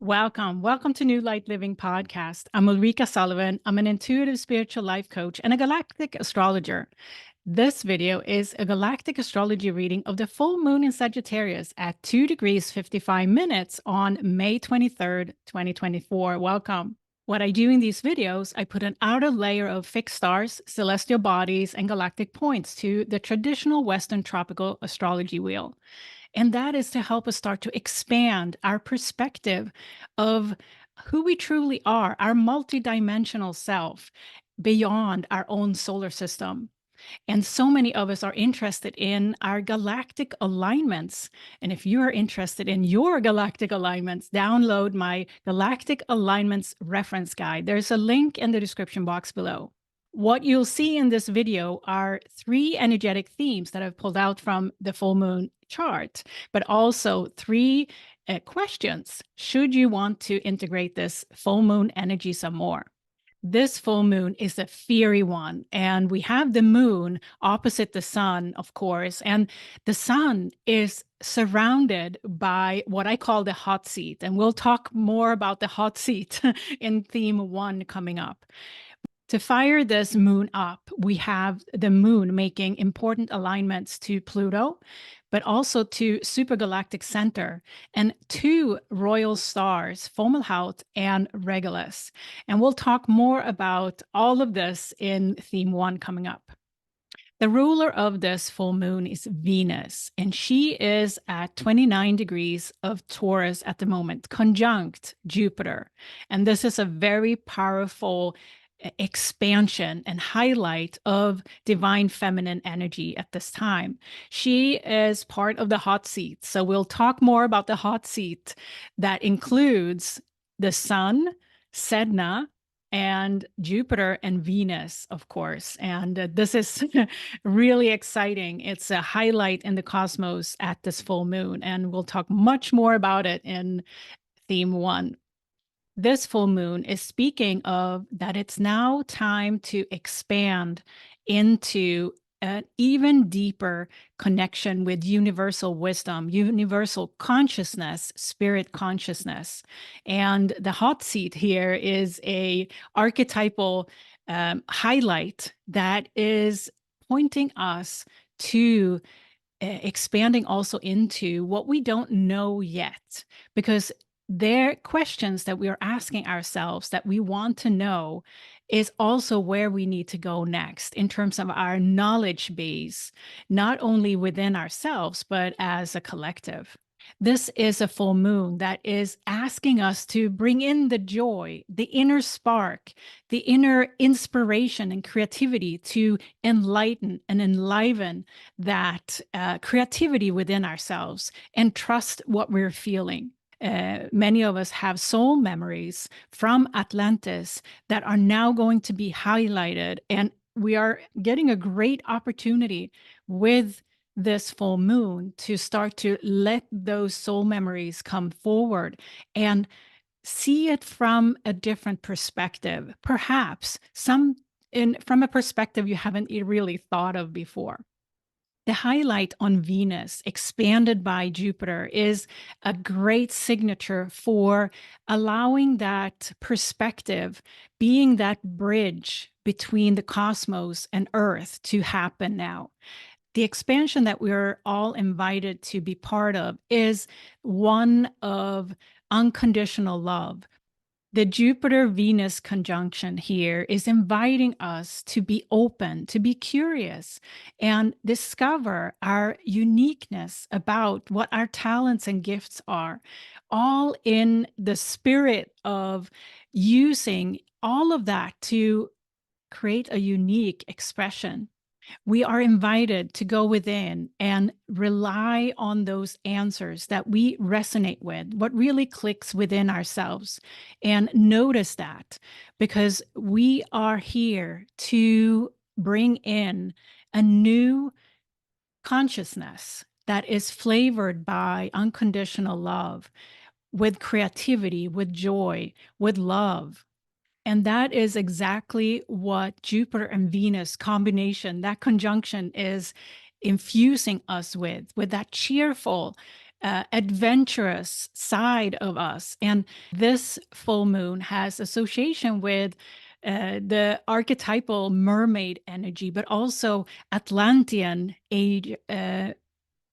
Welcome to New Light Living Podcast. I'm Ulrika Sullivan. I'm an intuitive spiritual life coach and a galactic astrologer. This video is a galactic astrology reading of the full moon in Sagittarius at 2 degrees 55 minutes on May 23rd, 2024. Welcome. What I do in these videos, I put an outer layer of fixed stars, celestial bodies, and galactic points to the traditional Western tropical astrology wheel. And that is to help us start to expand our perspective of who we truly are, our multidimensional self beyond our own solar system. And so many of us are interested in our galactic alignments. And if you are interested in your galactic alignments, download my Galactic Alignments Reference Guide. There's a link in the description box below. What you'll see in this video are 3 energetic themes that I've pulled out from the full moon chart, but also 3 questions should you want to integrate this full moon energy some more. This full moon is a fiery one, and we have the moon opposite the sun, of course, and the sun is surrounded by what I call the hot seat, and we'll talk more about the hot seat in theme 1 coming up. To fire this moon up, we have the moon making important alignments to Pluto, but also to Galactic Center and 2 royal stars, Fomalhaut and Regulus. And we'll talk more about all of this in theme 1 coming up. The ruler of this full moon is Venus, and she is at 29 degrees of Taurus at the moment, conjunct Jupiter. And this is a very powerful expansion and highlight of divine feminine energy at this time. She is part of the hot seat. So we'll talk more about the hot seat that includes the Sun, Sedna, and Jupiter and Venus, of course. And this is really exciting. It's a highlight in the cosmos at this full moon. And we'll talk much more about it in theme 1. This full moon is speaking of that it's now time to expand into an even deeper connection with universal wisdom, universal consciousness, spirit consciousness. And the hot seat here is a archetypal highlight that is pointing us to expanding also into what we don't know yet, because their questions that we are asking ourselves that we want to know is also where we need to go next in terms of our knowledge base, not only within ourselves, but as a collective. This is a full moon that is asking us to bring in the joy, the inner spark, the inner inspiration and creativity to enlighten and enliven that creativity within ourselves and trust what we're feeling. Many of us have soul memories from Atlantis that are now going to be highlighted, and we are getting a great opportunity with this full moon to start to let those soul memories come forward and see it from a different perspective, perhaps from a perspective you haven't really thought of before. The highlight on Venus, expanded by Jupiter, is a great signature for allowing that perspective, being that bridge between the cosmos and Earth, to happen now. The expansion that we're all invited to be part of is one of unconditional love. The Jupiter-Venus conjunction here is inviting us to be open, to be curious, and discover our uniqueness about what our talents and gifts are, all in the spirit of using all of that to create a unique expression. We are invited to go within and rely on those answers that we resonate with, what really clicks within ourselves, and notice that, because we are here to bring in a new consciousness that is flavored by unconditional love, with creativity, with joy, with love. And that is exactly what Jupiter and Venus combination, that conjunction, is infusing us with that cheerful adventurous side of us. And this full moon has association with the archetypal mermaid energy, but also Atlantean age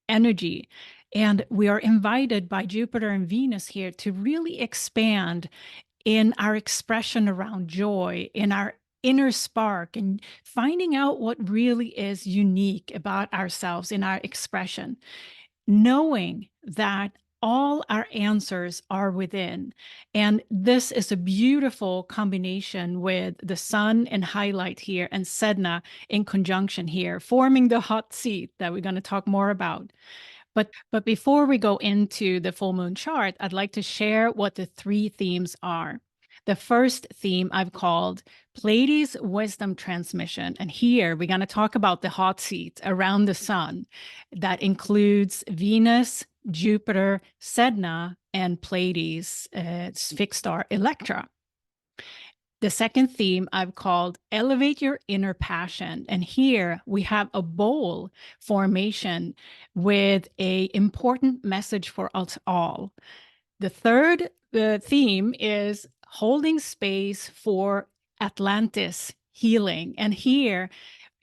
energy. And we are invited by Jupiter and Venus here to really expand in our expression around joy, in our inner spark, and finding out what really is unique about ourselves in our expression, knowing that all our answers are within. And this is a beautiful combination with the Sun in highlight here and Sedna in conjunction here, forming the hot seat that we're going to talk more about. But before we go into the full moon chart, I'd like to share what the 3 themes are. The first theme I've called Pleiades Wisdom Transmission. And here we're going to talk about the hot seat around the sun that includes Venus, Jupiter, Sedna, and Pleiades, fixed star Electra. The second theme I've called Elevate Your Inner Passion. And here we have a bowl formation with an important message for us all. The third theme is Holding Space for Atlantis Healing. And here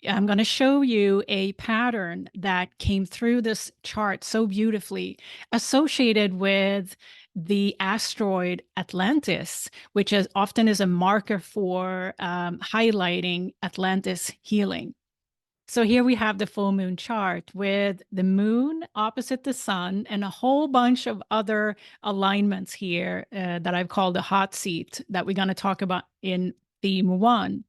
I'm going to show you a pattern that came through this chart so beautifully, associated with the asteroid Atlantis, which is often is a marker for highlighting Atlantis healing. So here we have the full moon chart with the moon opposite the sun and a whole bunch of other alignments here that I've called the hot seat that we're going to talk about in theme 1.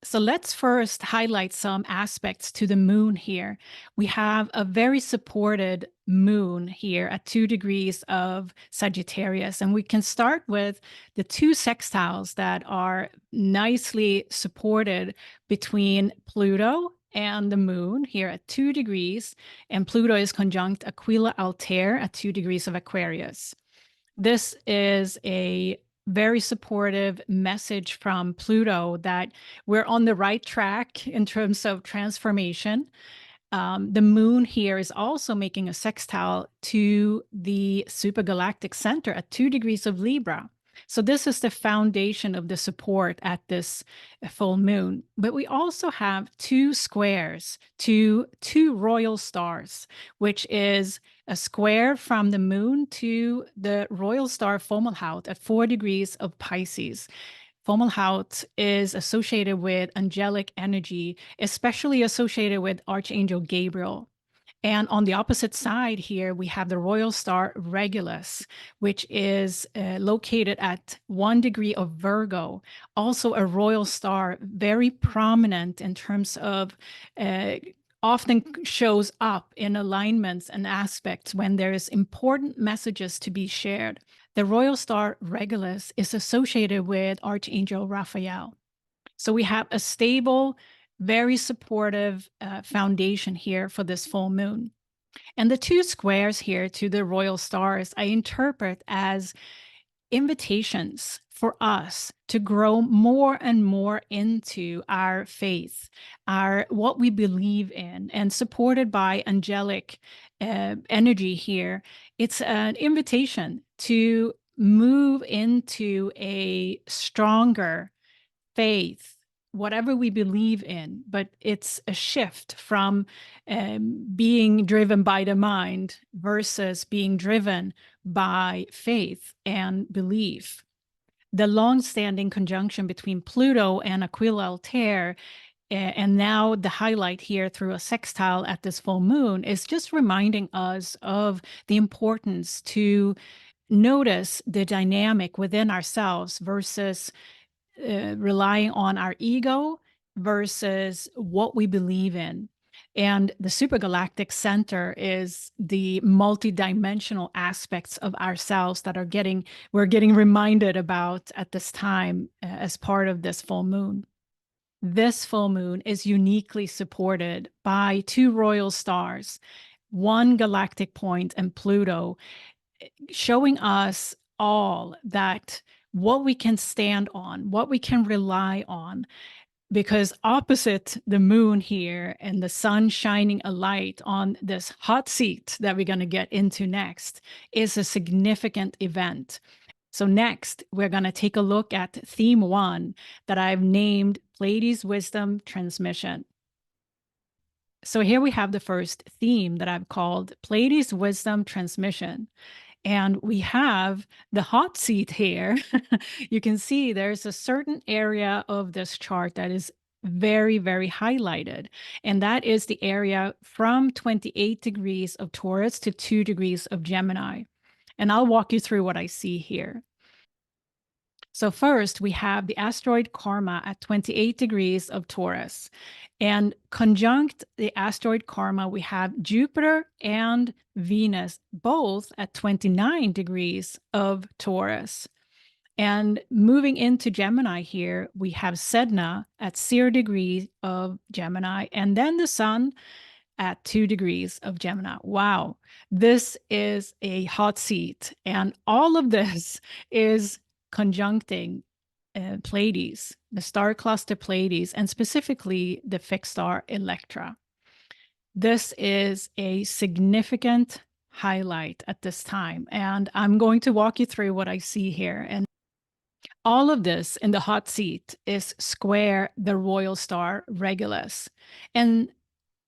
So let's first highlight some aspects to the moon here. We have a very supported moon here at 2 degrees of Sagittarius. And we can start with the 2 sextiles that are nicely supported between Pluto and the moon here at 2 degrees. And Pluto is conjunct Aquila Altair at 2 degrees of Aquarius. This is a very supportive message from Pluto that we're on the right track in terms of transformation. The moon here is also making a sextile to the supergalactic center at 2 degrees of Libra. So this is the foundation of the support at this full moon. But we also have 2 squares to 2 royal stars, which is a square from the moon to the royal star Fomalhaut at 4 degrees of Pisces. Fomalhaut is associated with angelic energy, especially associated with Archangel Gabriel. And on the opposite side here, we have the royal star Regulus, which is located at 1 degree of Virgo, also a royal star, very prominent in terms of often shows up in alignments and aspects when there is important messages to be shared. The royal star Regulus is associated with Archangel Raphael. So we have a stable, very supportive foundation here for this full moon. And the 2 squares here to the royal stars, I interpret as invitations for us to grow more and more into our faith, what we believe in, and supported by angelic energy here. It's an invitation to move into a stronger faith, whatever we believe in, but it's a shift from being driven by the mind versus being driven by faith and belief. The long-standing conjunction between Pluto and Aquila Altair, and now the highlight here through a sextile at this full moon, is just reminding us of the importance to notice the dynamic within ourselves versus relying on our ego versus what we believe in. And the supergalactic center is the multidimensional aspects of ourselves that we're getting reminded about at this time as part of this full moon. This full moon is uniquely supported by 2 royal stars, 1 galactic point and Pluto, showing us all that what we can stand on, what we can rely on, because opposite the moon here and the sun shining a light on this hot seat that we're going to get into next is a significant event. So next, we're going to take a look at theme 1 that I've named Pleiades Wisdom Transmission. So here we have the first theme that I've called Pleiades Wisdom Transmission. And we have the hot seat here. You can see there's a certain area of this chart that is very, very highlighted. And that is the area from 28 degrees of Taurus to 2 degrees of Gemini. And I'll walk you through what I see here. So first, we have the asteroid Karma at 28 degrees of Taurus. And conjunct the asteroid Karma, we have Jupiter and Venus, both at 29 degrees of Taurus. And moving into Gemini here, we have Sedna at 0 degrees of Gemini, and then the Sun at 2 degrees of Gemini. Wow, this is a hot seat. And all of this is conjuncting Pleiades, the star cluster Pleiades, and specifically the fixed star Electra. This is a significant highlight at this time, and I'm going to walk you through what I see here. And all of this in the hot seat is square the royal star Regulus, and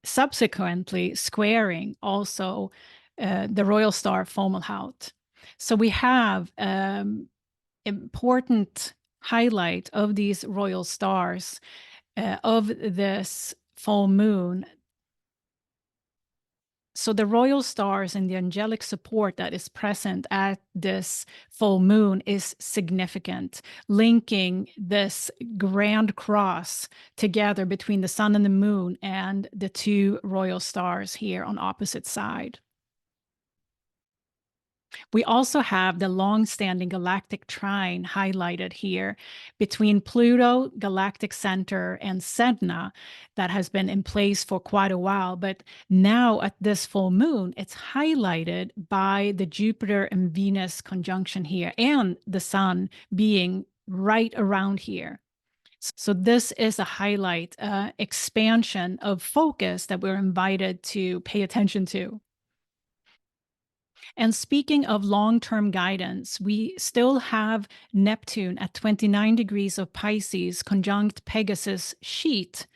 subsequently squaring also the royal star Fomalhaut. So we have important highlight of these royal stars of this full moon. So the royal stars and the angelic support that is present at this full moon is significant, linking this grand cross together between the sun and the moon and the 2 royal stars here on opposite side. We also have the long-standing galactic trine highlighted here between Pluto, Galactic Center, and Sedna that has been in place for quite a while. But now at this full moon, it's highlighted by the Jupiter and Venus conjunction here and the Sun being right around here. So this is a highlight, expansion of focus that we're invited to pay attention to. And speaking of long-term guidance, we still have Neptune at 29 degrees of Pisces conjunct Pegasus sheet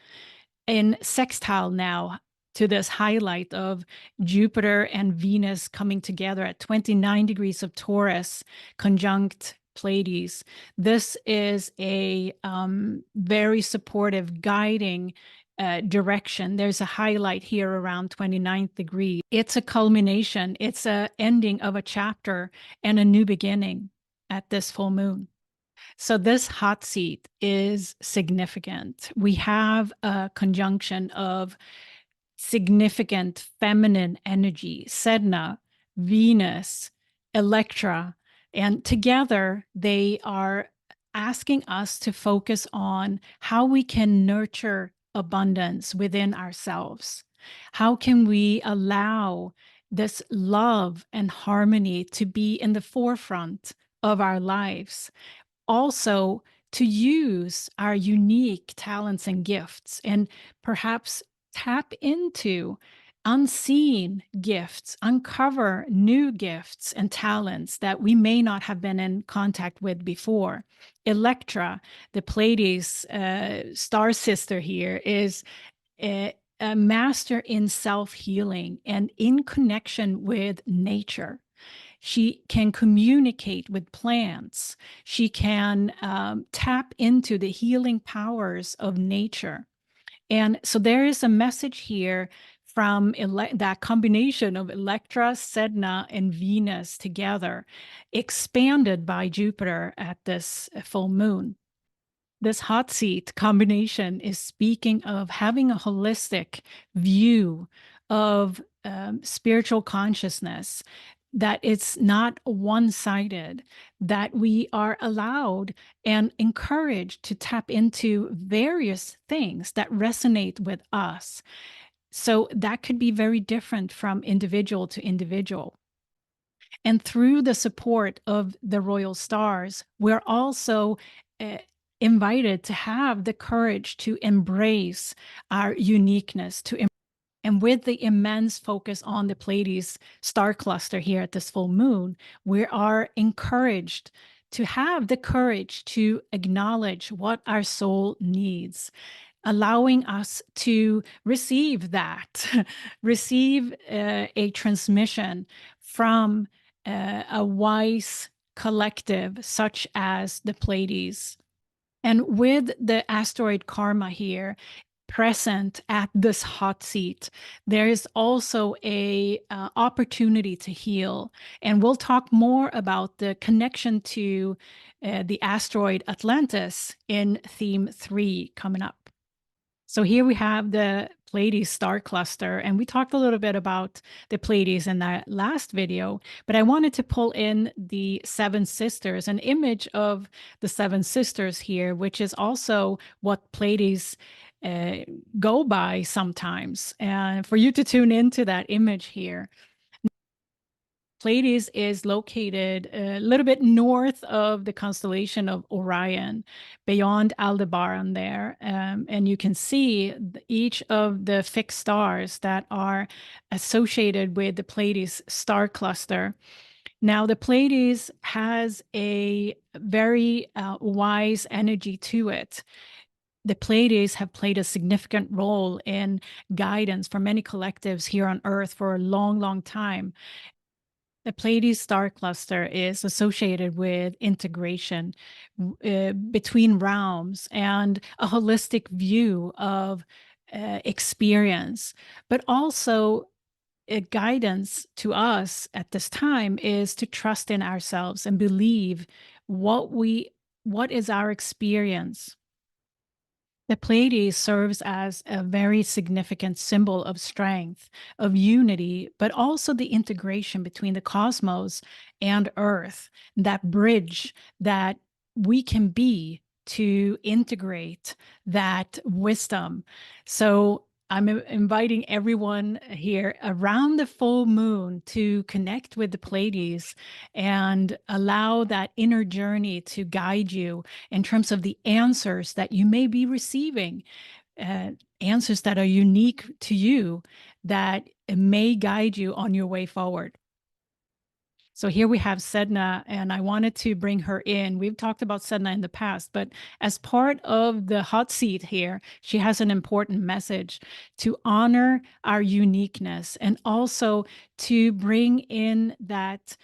in sextile now to this highlight of Jupiter and Venus coming together at 29 degrees of Taurus conjunct Pleiades. This is a very supportive guiding direction. There's a highlight here around 29th degree. It's a culmination. It's a ending of a chapter and a new beginning at this full moon. So this hot seat is significant. We have a conjunction of significant feminine energy, Sedna, Venus, Electra, and together they are asking us to focus on how we can nurture abundance within ourselves. How can we allow this love and harmony to be in the forefront of our lives? Also, to use our unique talents and gifts and perhaps tap into unseen gifts, uncover new gifts and talents that we may not have been in contact with before. Electra, the Pleiades star sister here, is a master in self-healing and in connection with nature. She can communicate with plants. She can tap into the healing powers of nature. And so there is a message here from that combination of Electra, Sedna, and Venus together, expanded by Jupiter at this full moon. This hot seat combination is speaking of having a holistic view of spiritual consciousness, that it's not one-sided, that we are allowed and encouraged to tap into various things that resonate with us. So that could be very different from individual to individual. And through the support of the royal stars, we're also invited to have the courage to embrace our uniqueness, and with the immense focus on the Pleiades star cluster here at this full moon, we are encouraged to have the courage to acknowledge what our soul needs, allowing us to receive that, receive a transmission from a wise collective such as the Pleiades. And with the asteroid karma here present at this hot seat, there is also a opportunity to heal. And we'll talk more about the connection to the asteroid Atlantis in theme 3 coming up. So here we have the Pleiades star cluster, and we talked a little bit about the Pleiades in that last video, but I wanted to pull in the Seven Sisters, an image of the Seven Sisters here, which is also what Pleiades go by sometimes. And for you to tune into that image here, Pleiades is located a little bit north of the constellation of Orion, beyond Aldebaran there. And you can see each of the fixed stars that are associated with the Pleiades star cluster. Now, the Pleiades has a very wise energy to it. The Pleiades have played a significant role in guidance for many collectives here on Earth for a long, long time. The Pleiades star cluster is associated with integration between realms and a holistic view of experience, but also guidance to us at this time is to trust in ourselves and believe what is our experience. The Pleiades serves as a very significant symbol of strength, of unity, but also the integration between the cosmos and Earth, that bridge that we can be to integrate that wisdom. So I'm inviting everyone here around the full moon to connect with the Pleiades and allow that inner journey to guide you in terms of the answers that you may be receiving, answers that are unique to you, that may guide you on your way forward. So here we have Sedna, and I wanted to bring her in. We've talked about Sedna in the past, but as part of the hot seat here, she has an important message to honor our uniqueness and also to bring in that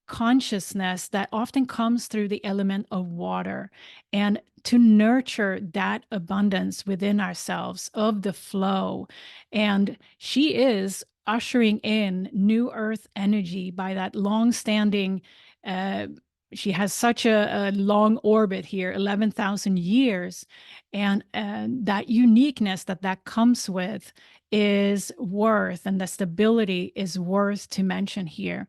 consciousness that often comes through the element of water, and to nurture that abundance within ourselves of the flow. And she is ushering in new earth energy by that long-standing, she has such a long orbit here, 11,000 years, and that uniqueness that comes with is worth, and the stability is worth to mention here.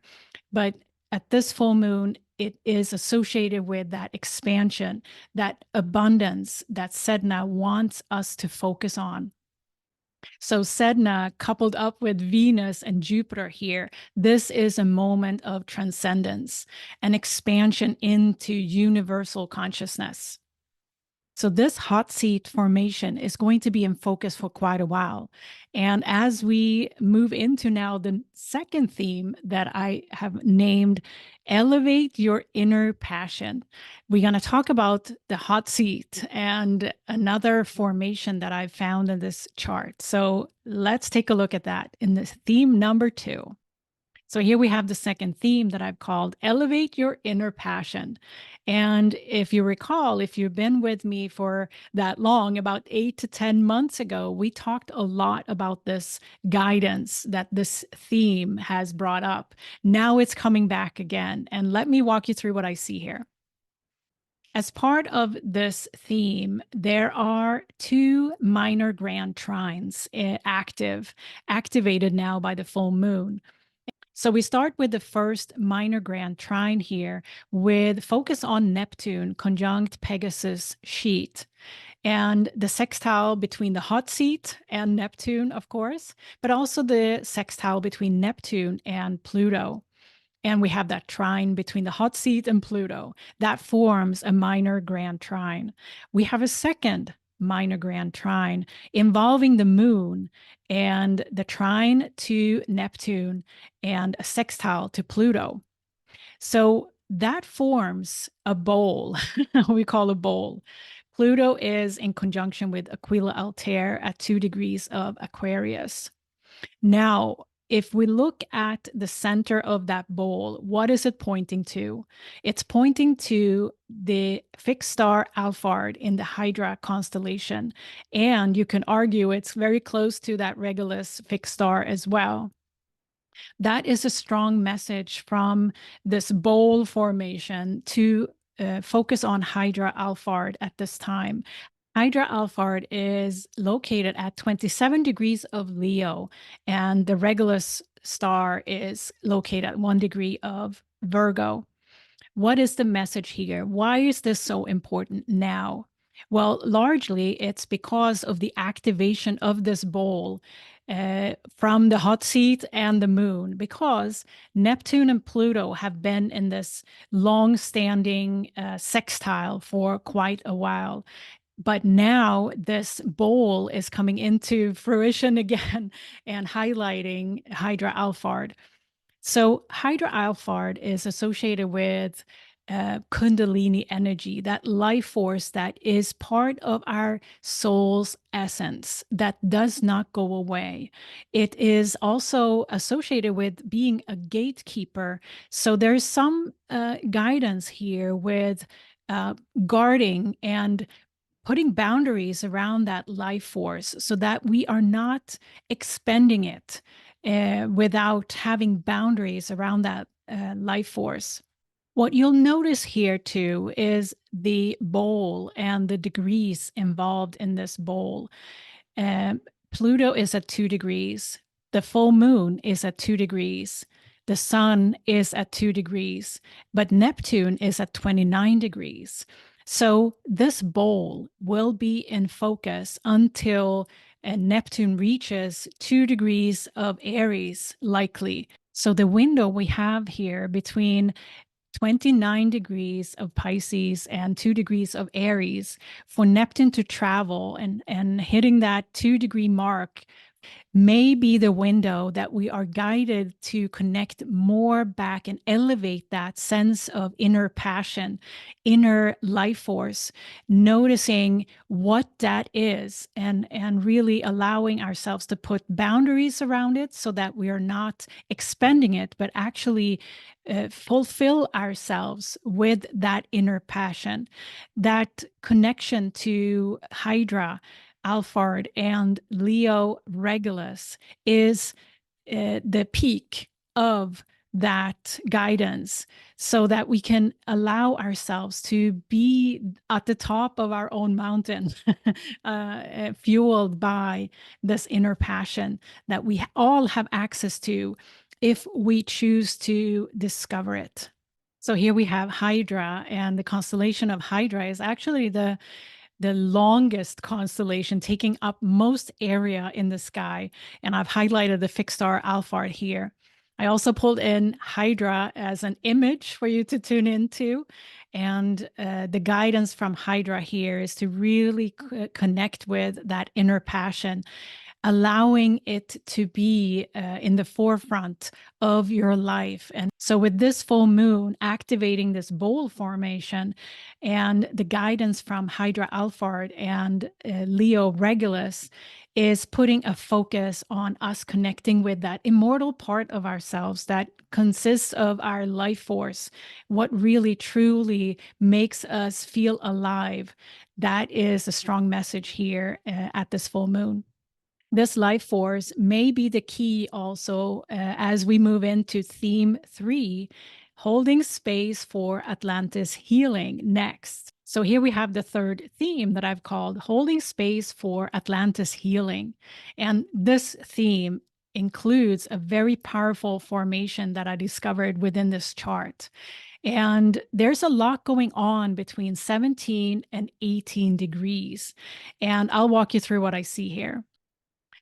But at this full moon, it is associated with that expansion, that abundance that Sedna wants us to focus on. So Sedna, coupled up with Venus and Jupiter here, this is a moment of transcendence, an expansion into universal consciousness. So this hot seat formation is going to be in focus for quite a while. And as we move into now the second theme that I have named, Elevate Your Inner Passion, we're going to talk about the hot seat and another formation that I've found in this chart. So let's take a look at that in this theme number 2. So here we have the second theme that I've called Elevate Your Inner Passion. And if you recall, if you've been with me for that long, about 8 to 10 months ago, we talked a lot about this guidance that this theme has brought up. Now it's coming back again. And let me walk you through what I see here. As part of this theme, there are 2 minor grand trines activated now by the full moon. So we start with the first minor grand trine here with focus on Neptune conjunct Pegasus sheet, and the sextile between the hot seat and Neptune, of course, but also the sextile between Neptune and Pluto. And we have that trine between the hot seat and Pluto. That forms a minor grand trine. We have a second minor grand trine involving the moon and the trine to Neptune and a sextile to Pluto. So that forms a bowl, we call a bowl. Pluto is in conjunction with Aquila Altair at 2 degrees of Aquarius. Now, if we look at the center of that bowl, what is it pointing to? It's pointing to the fixed star Alphard in the Hydra constellation. And you can argue it's very close to that Regulus fixed star as well. That is a strong message from this bowl formation to focus on Hydra-Alphard at this time. Hydra-Alphard is located at 27 degrees of Leo, and the Regulus star is located at 1 degree of Virgo. What is the message here? Why is this so important now? Well, largely it's because of the activation of this bowl from the hot seat and the moon, because Neptune and Pluto have been in this long-standing sextile for quite a while. But now this bowl is coming into fruition again and highlighting Hydra-Alphard. So Hydra-Alphard is associated with Kundalini energy, that life force that is part of our soul's essence that does not go away. It is also associated with being a gatekeeper. So there's some guidance here with guarding and putting boundaries around that life force so that we are not expending it without having boundaries around that life force. What you'll notice here too is the bowl and the degrees involved in this bowl. Pluto is at 2 degrees. The full moon is at 2 degrees. The sun is at 2 degrees, but Neptune is at 29 degrees. So this bowl will be in focus until Neptune reaches 2 degrees of Aries, likely. So the window we have here between 29 degrees of Pisces and 2 degrees of Aries for Neptune to travel and hitting that 2-degree mark may be the window that we are guided to connect more back and elevate that sense of inner passion, inner life force, noticing what that is and really allowing ourselves to put boundaries around it so that we are not expending it, but actually fulfill ourselves with that inner passion, that connection to Hydra, Alphard, and Leo-Regulus is the peak of that guidance so that we can allow ourselves to be at the top of our own mountain, fueled by this inner passion that we all have access to if we choose to discover it. So here we have Hydra, and the constellation of Hydra is actually the longest constellation, taking up most area in the sky. And I've highlighted the fixed star Alphard here. I also pulled in Hydra as an image for you to tune into. And the guidance from Hydra here is to really connect with that inner passion, allowing it to be in the forefront of your life. And so with this full moon activating this bowl formation and the guidance from Hydra-Alphard and Leo-Regulus is putting a focus on us connecting with that immortal part of ourselves that consists of our life force, what really truly makes us feel alive. That is a strong message here at this full moon. This life force may be the key also as we move into theme 3, holding space for Atlantis healing next. So here we have the third theme that I've called holding space for Atlantis healing. And this theme includes a very powerful formation that I discovered within this chart. And there's a lot going on between 17 and 18 degrees. And I'll walk you through what I see here.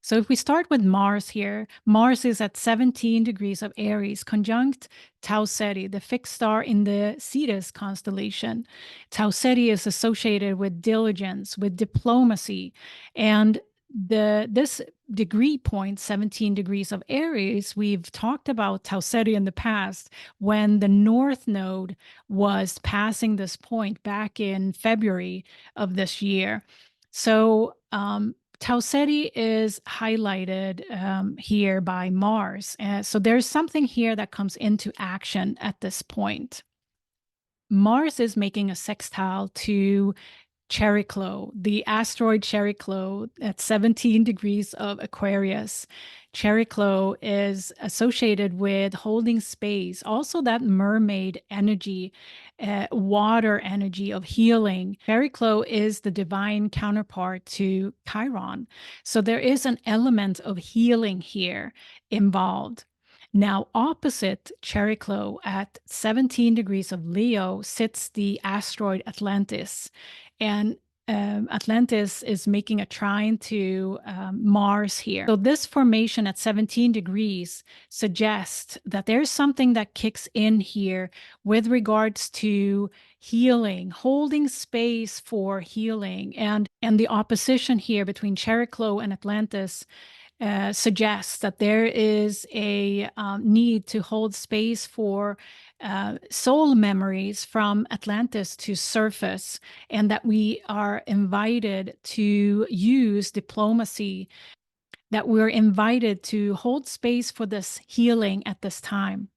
So if we start with Mars here, Mars is at 17 degrees of Aries, conjunct TauCeti, the fixed star in the Cetus constellation. TauCeti is associated with diligence, with diplomacy, and this degree point, 17 degrees of Aries, we've talked about TauCeti in the past when the North Node was passing this point back in February of this year. So TauCeti is highlighted here by Mars. So there's something here that comes into action at this point. Mars is making a sextile to Chariklo, the asteroid Chariklo at 17 degrees of Aquarius. Chariklo is associated with holding space, also that mermaid energy, water energy of healing. Chariklo is the divine counterpart to Chiron. So there is an element of healing here involved. Now, opposite Chariklo at 17 degrees of Leo sits the asteroid Atlantis. And Atlantis is making a trine to Mars here. So this formation at 17 degrees suggests that there's something that kicks in here with regards to healing, holding space for healing. And the opposition here between Chariklo and Atlantis suggests that there is a need to hold space for soul memories from Atlantis to surface, and that we are invited to use diplomacy, that we're invited to hold space for this healing at this time.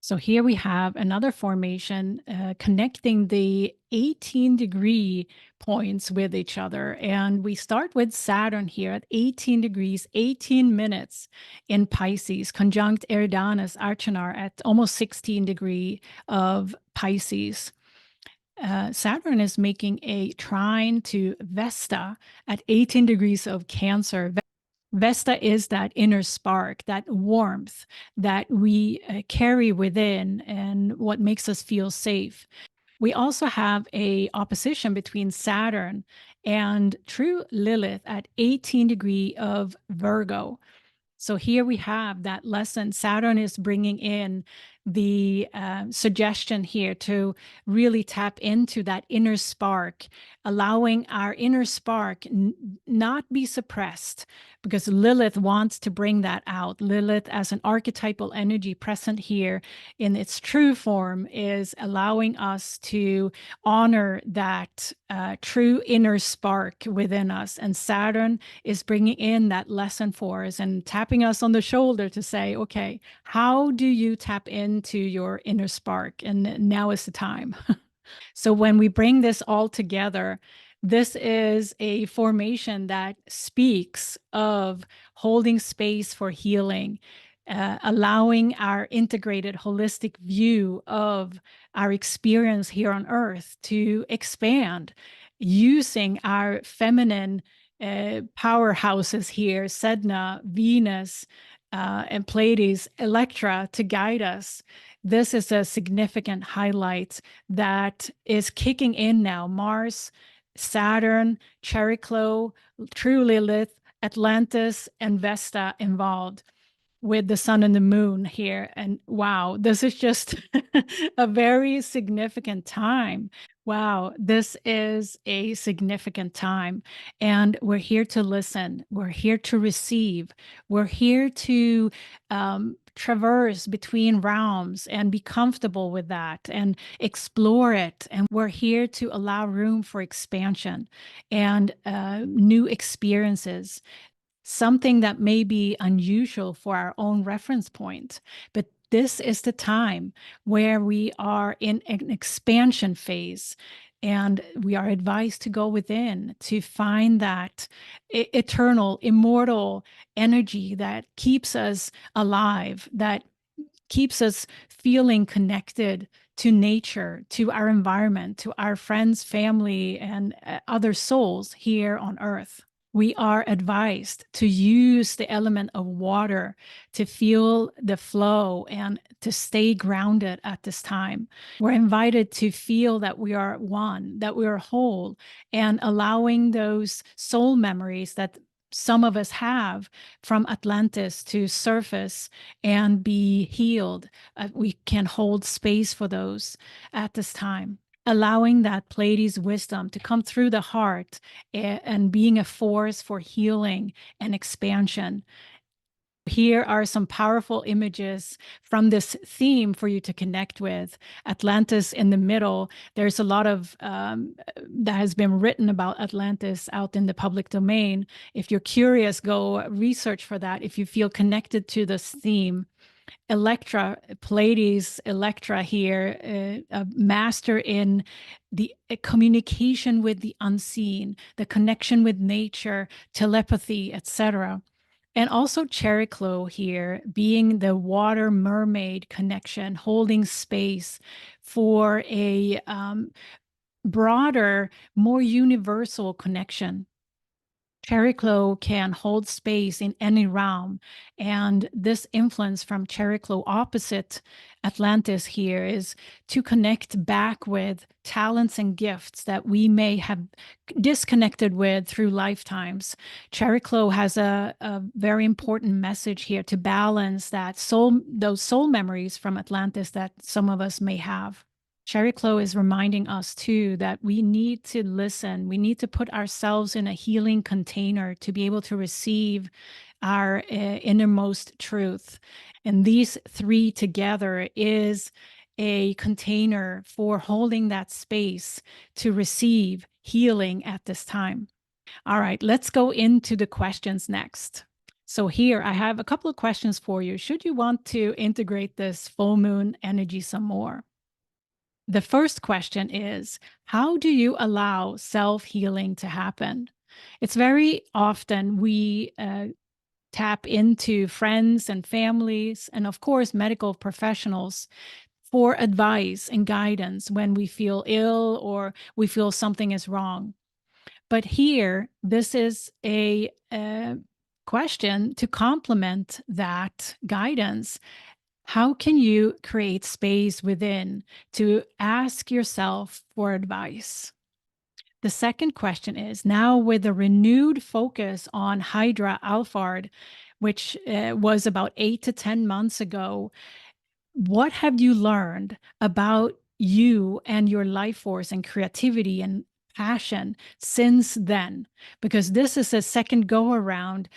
So here we have another formation connecting the 18-degree points with each other. And we start with Saturn here at 18 degrees, 18 minutes in Pisces, conjunct Eridanus-Archenar at almost 16 degrees of Pisces. Saturn is making a trine to Vesta at 18 degrees of Cancer. Vesta is that inner spark, that warmth that we carry within and what makes us feel safe. We also have a opposition between Saturn and TrueLilith at 18 degrees of Virgo. So here we have that lesson. Saturn is bringing in the suggestion here to really tap into that inner spark, allowing our inner spark not be suppressed, because Lilith wants to bring that out. Lilith, as an archetypal energy present here in its true form, is allowing us to honor that true inner spark within us. And Saturn is bringing in that lesson for us and tapping us on the shoulder to say, okay, how do you tap into your inner spark? And now is the time. So when we bring this all together, this is a formation that speaks of holding space for healing, allowing our integrated holistic view of our experience here on Earth to expand, using our feminine powerhouses here, Sedna, Venus, and Pleiades-Electra, to guide us. This is a significant highlight that is kicking in now. Mars, Saturn, Chariklo, TrueLilith, Atlantis, and Vesta involved, with the sun and the moon here. And wow, this is just a very significant time. Wow, this is a significant time. And we're here to listen. We're here to receive. We're here to traverse between realms and be comfortable with that and explore it. And we're here to allow room for expansion and new experiences. Something that may be unusual for our own reference point, but this is the time where we are in an expansion phase, and we are advised to go within to find that eternal, immortal energy that keeps us alive, that keeps us feeling connected to nature, to our environment, to our friends, family, and other souls here on Earth. We are advised to use the element of water to feel the flow and to stay grounded at this time. We're invited to feel that we are one, that we are whole, and allowing those soul memories that some of us have from Atlantis to surface and be healed. We can hold space for those at this time, allowing that Pleiades wisdom to come through the heart and being a force for healing and expansion. Here are some powerful images from this theme for you to connect with. Atlantis in the middle. There's a lot of that has been written about Atlantis out in the public domain. If you're curious, go research for that. If you feel connected to this theme. Electra, Pleiades-Electra here, a master in the communication with the unseen, the connection with nature, telepathy, etc. And also Chariklo here, being the water mermaid connection, holding space for a broader, more universal connection. Chariklo can hold space in any realm, and this influence from Chariklo opposite Atlantis here is to connect back with talents and gifts that we may have disconnected with through lifetimes. Chariklo has a very important message here to balance those soul memories from Atlantis that some of us may have. Chariklo is reminding us too that we need to listen. We need to put ourselves in a healing container to be able to receive our innermost truth. And these three together is a container for holding that space to receive healing at this time. All right, let's go into the questions next. So here I have a couple of questions for you. Should you want to integrate this full moon energy some more? The first question is, how do you allow self-healing to happen? It's very often we tap into friends and families, and of course, medical professionals for advice and guidance when we feel ill or we feel something is wrong. But here, this is a question to complement that guidance. How can you create space within to ask yourself for advice? The second question is, now with a renewed focus on Hydra-Alphard, which was about 8 to 10 months ago, what have you learned about you and your life force and creativity and passion since then? Because this is a second go around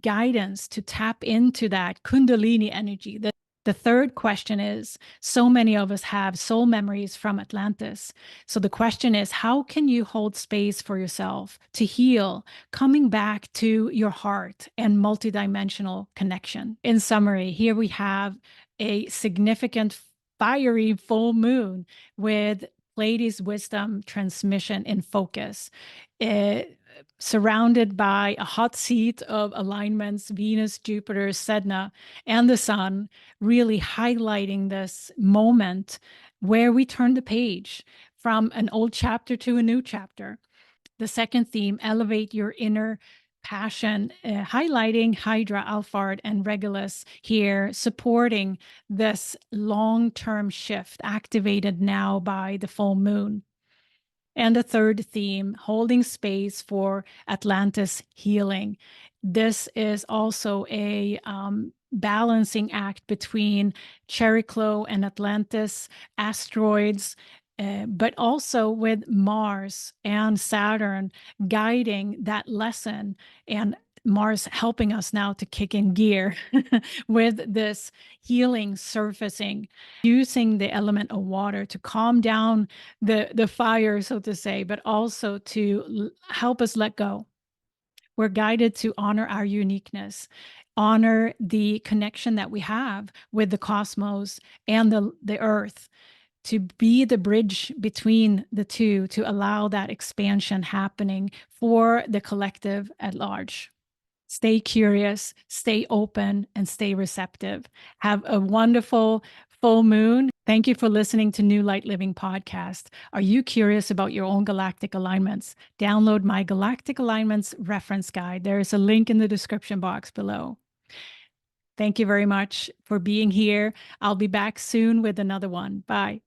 guidance to tap into that Kundalini energy. The third question is, so many of us have soul memories from Atlantis. So the question is, how can you hold space for yourself to heal, coming back to your heart and multidimensional connection? In summary, here we have a significant fiery full moon with Pleiades wisdom transmission in focus. Surrounded by a hot seat of alignments, Venus, Jupiter, Sedna, and the Sun, really highlighting this moment where we turn the page from an old chapter to a new chapter. The second theme, elevate your inner passion, highlighting Hydra-Alphard and Regulus here, supporting this long-term shift activated now by the full moon. And the third theme, holding space for Atlantis healing. This is also a balancing act between Chariklo and Atlantis, asteroids, but also with Mars and Saturn guiding that lesson, and Mars helping us now to kick in gear with this healing surfacing, using the element of water to calm down the fire, so to say, but also to help us let go. We're guided to honor our uniqueness, honor the connection that we have with the cosmos and the earth, to be the bridge between the two, to allow that expansion happening for the collective at large. Stay curious, stay open, and stay receptive. Have a wonderful full moon. Thank you for listening to New Light Living Podcast. Are you curious about your own galactic alignments? Download my Galactic Alignments reference guide. There is a link in the description box below. Thank you very much for being here. I'll be back soon with another one. Bye.